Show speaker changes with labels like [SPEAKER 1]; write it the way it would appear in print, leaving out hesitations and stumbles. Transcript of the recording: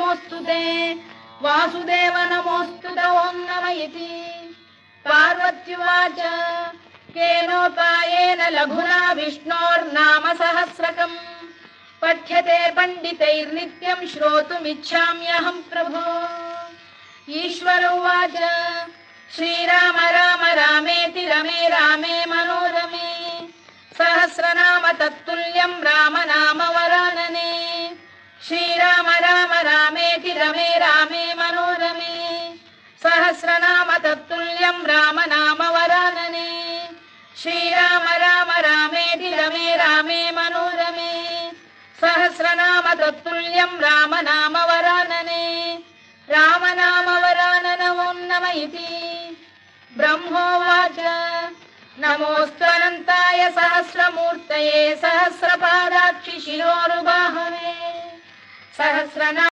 [SPEAKER 1] नमोऽस्तुते वासुदेव नमोऽस्तुते ॐ नमः इति। पार्वत्युवाच केनोपायेन लघुना विष्णोर्नाम सहस्रकम् पठ्यते पण्डितैर्नित्यम् श्रोतुमिच्छाम्यहम् प्रभो। ईश्वर उवाच श्रीराम राम रामेति रमे रामे मनोरमे सहस्रनाम तत्तुल्यम् राम नाम वरानने। श्रीराम राम रामेति रमे रामे मनोरमे सहस्रनाम तत्तुल्यम् राम नाम वरानने। श्रीराम राम रामेति रमे रामे मनोरमे सहस्रनाम तत्तुल्यम् राम नाम वरानने। राम नाम वरानन ॐ नमः इति। ब्रह्मोवाच नमोऽस्त्वनन्ताय सहस्रमूर्तये सहस्रपादाक्षि शिरोरुबाहवे सहस्रनाम